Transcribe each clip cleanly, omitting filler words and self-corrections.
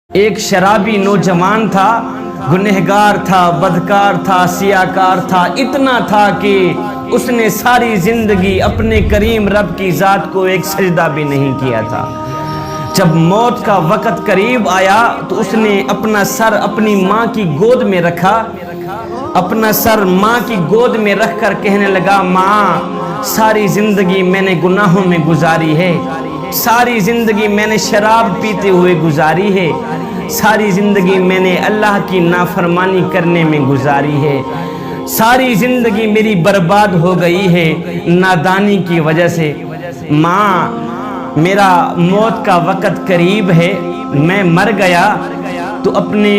ایک شرابی نوجوان تھا، گنہگار تھا، بدکار تھا، سیاکار تھا، اتنا تھا کہ اس نے ساری زندگی اپنے کریم رب کی ذات کو ایک سجدہ بھی نہیں کیا تھا۔ جب موت کا وقت قریب آیا تو اس نے اپنا سر اپنی ماں کی گود میں رکھا، اپنا سر ماں کی گود میں رکھ کر کہنے لگا، ماں ساری زندگی میں نے گناہوں میں گزاری ہے، ساری زندگی میں نے شراب پیتے ہوئے گزاری ہے، ساری زندگی میں نے اللہ کی نافرمانی کرنے میں گزاری ہے، ساری زندگی میری برباد ہو گئی ہے نادانی کی وجہ سے۔ ماں میرا موت کا وقت قریب ہے، میں مر گیا تو اپنے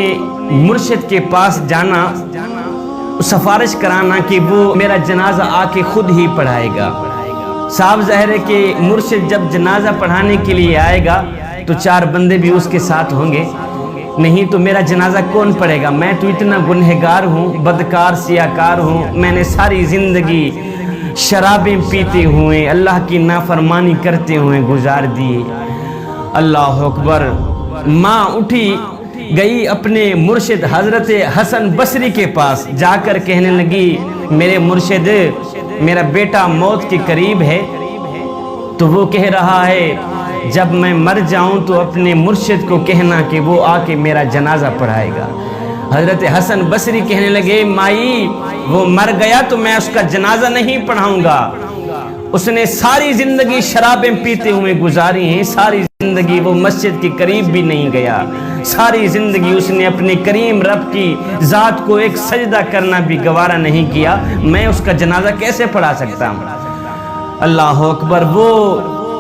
مرشد کے پاس جانا، سفارش کرانا کہ وہ میرا جنازہ آ کے خود ہی پڑھائے گا۔ صاحب ظاہر ہے کہ مرشد جب جنازہ پڑھانے کے لیے آئے گا تو 4 بندے بھی اس کے ساتھ ہوں گے، نہیں تو میرا جنازہ کون پڑھے گا؟ میں تو اتنا گنہگار ہوں، بدکار سیاکار ہوں، میں نے ساری زندگی شرابیں پیتے ہوئے اللہ کی نافرمانی کرتے ہوئے گزار دی۔ اللہ اکبر۔ ماں اٹھی گئی اپنے مرشد حضرت حسن بصری کے پاس، جا کر کہنے لگی، میرے مرشد میرا بیٹا موت کے قریب ہے، تو وہ کہہ رہا ہے جب میں مر جاؤں تو اپنے مرشد کو کہنا کہ وہ آ کے میرا جنازہ پڑھائے گا۔ حضرت حسن بصری کہنے لگے، مائی وہ مر گیا تو میں اس کا جنازہ نہیں پڑھاؤں گا، اس نے ساری زندگی شرابیں پیتے ہوئے گزاری ہیں، ساری زندگی وہ مسجد کے قریب بھی نہیں گیا، ساری زندگی اس نے اپنے کریم رب کی ذات کو ایک سجدہ کرنا بھی گوارا نہیں کیا، میں اس کا جنازہ کیسے پڑھا سکتا ہوں؟ اللہ اکبر۔ وہ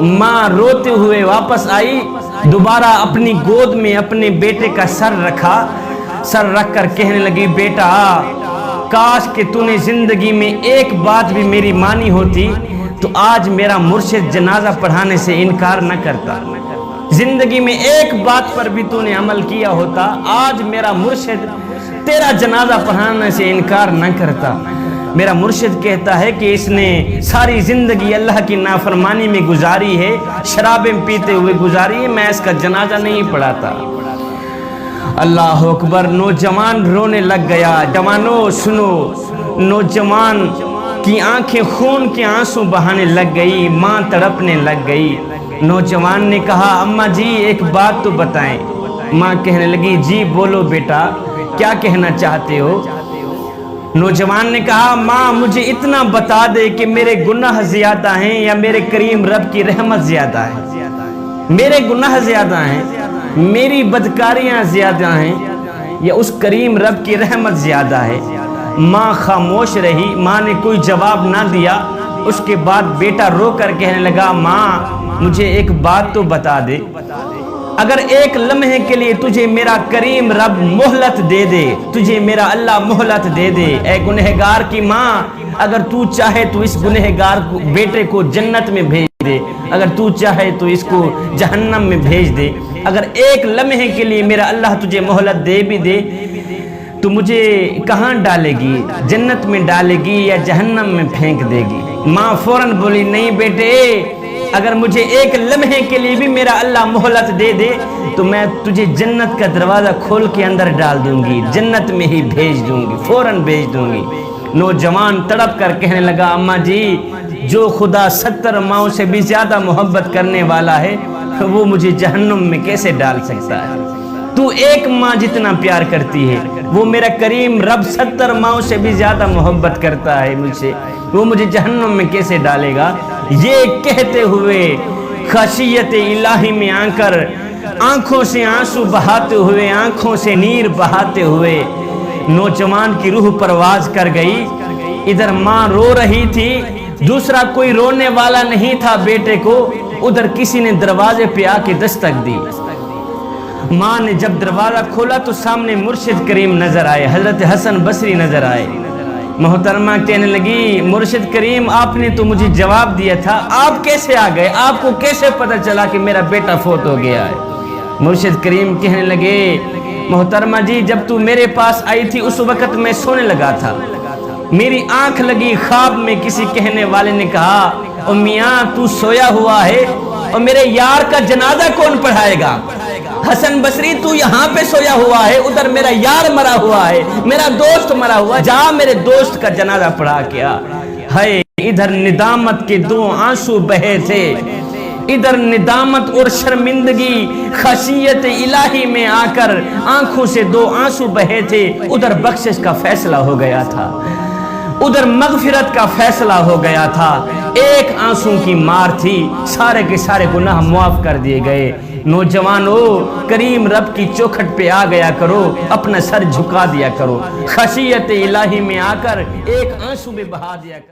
ماں روتے ہوئے واپس آئی، دوبارہ اپنی گود میں اپنے بیٹے کا سر رکھا، سر رکھ کر کہنے لگی، بیٹا کاش کہ تو نے زندگی میں ایک بات بھی میری مانی ہوتی تو آج میرا مرشد جنازہ پڑھانے سے انکار نہ کرتا، زندگی میں ایک بات پر بھی تو نے عمل کیا ہوتا، آج میرا مرشد تیرا جنازہ پڑھانے سے انکار نہ کرتا۔ میرا مرشد کہتا ہے کہ اس نے ساری زندگی اللہ کی نافرمانی میں گزاری ہے، شرابیں پیتے ہوئے گزاری ہے، میں اس کا جنازہ نہیں پڑھاتا۔ اللہ اکبر۔ نوجوان رونے لگ گیا۔ جوانوں سنو، نوجوان کی آنکھیں خون کے آنسو بہانے لگ گئی، ماں تڑپنے لگ گئی۔ نوجوان نے کہا، اماں جی ایک بات تو بتائیں۔ ماں کہنے لگی، جی بولو بیٹا، کیا کہنا چاہتے ہو؟ نوجوان نے کہا، ماں مجھے اتنا بتا دے کہ میرے گناہ زیادہ ہیں یا میرے کریم رب کی رحمت زیادہ ہے؟ میرے گناہ زیادہ ہیں، میری بدکاریاں زیادہ ہیں یا اس کریم رب کی رحمت زیادہ ہے؟ ماں خاموش رہی، ماں نے کوئی جواب نہ دیا۔ اس کے بعد بیٹا رو کر کہنے لگا، ماں مجھے ایک بات تو بتا دے، اگر ایک لمحے کے لیے تجھے میرا کریم رب مہلت دے دے، تجھے میرا اللہ مہلت دے دے، اے گنہگار کی ماں، اگر تو چاہے تو اس گنہگار بیٹے کو جنت میں بھیج دے، اگر تو چاہے تو اس کو جہنم میں بھیج دے، اگر ایک لمحے کے لیے میرا اللہ تجھے مہلت دے بھی دے تو مجھے کہاں ڈالے گی؟ جنت میں ڈالے گی یا جہنم میں پھینک دے گی؟ ماں فوراً بولی، نہیں بیٹے، اگر مجھے ایک لمحے کے لیے بھی میرا اللہ مہلت دے دے تو میں تجھے جنت کا دروازہ کھول کے اندر ڈال دوں گی، جنت میں ہی بھیج دوں گی، فوراً بھیج دوں گی۔ نوجوان تڑپ کر کہنے لگا، اماں جی جو خدا 70 ماؤں سے بھی زیادہ محبت کرنے والا ہے وہ مجھے جہنم میں کیسے ڈال سکتا ہے؟ تو ایک ماں جتنا پیار کرتی ہے، وہ میرا کریم رب 70 ماؤں سے بھی زیادہ محبت کرتا ہے مجھ سے، وہ مجھے جہنم میں کیسے ڈالے گا؟ یہ کہتے ہوئے خشیت الہی میں آ کر آنکھوں سے آنسو بہاتے ہوئے، آنکھوں سے نیر بہاتے ہوئے نوجوان کی روح پرواز کر گئی۔ ادھر ماں رو رہی تھی، دوسرا کوئی رونے والا نہیں تھا بیٹے کو، ادھر کسی نے دروازے پہ آ کے دستک دی۔ ماں نے جب دروازہ کھولا تو سامنے مرشد کریم نظر آئے، حضرت حسن بصری نظر آئے۔ محترمہ کہنے لگی، مرشد کریم آپ نے تو مجھے جواب دیا تھا، آپ کیسے آ گئے؟ آپ کو کیسے پتہ چلا کہ میرا بیٹا فوت ہو گیا ہے؟ مرشد کریم کہنے لگے، محترمہ جی جب تو میرے پاس آئی تھی اس وقت میں سونے لگا تھا، میری آنکھ لگی، خواب میں کسی کہنے والے نے کہا، او میاں تو سویا ہوا ہے اور میرے یار کا جنازہ کون پڑھائے گا؟ حسن بصری تو یہاں پہ سویا ہوا ہے، ادھر میرا یار مرا ہوا ہے، میرا دوست مرا ہوا ہے، جا میرے دوست کا جنازہ پڑھا کیا ہے۔ ادھر ندامت کے 2 آنسو بہے تھے، ادھر ندامت اور شرمندگی خشیت الہی میں آ کر آنکھوں سے 2 آنسو بہے تھے، ادھر بخشش کا فیصلہ ہو گیا تھا، ادھر مغفرت کا فیصلہ ہو گیا تھا۔ ایک آنسو کی مار تھی، سارے کے سارے گناہ معاف کر دیے گئے۔ نوجوانو، کریم رب کی چوکھٹ پہ آ گیا کرو، اپنا سر جھکا دیا کرو، خشیت الہی میں آ کر ایک آنسو میں بہا دیا کرو۔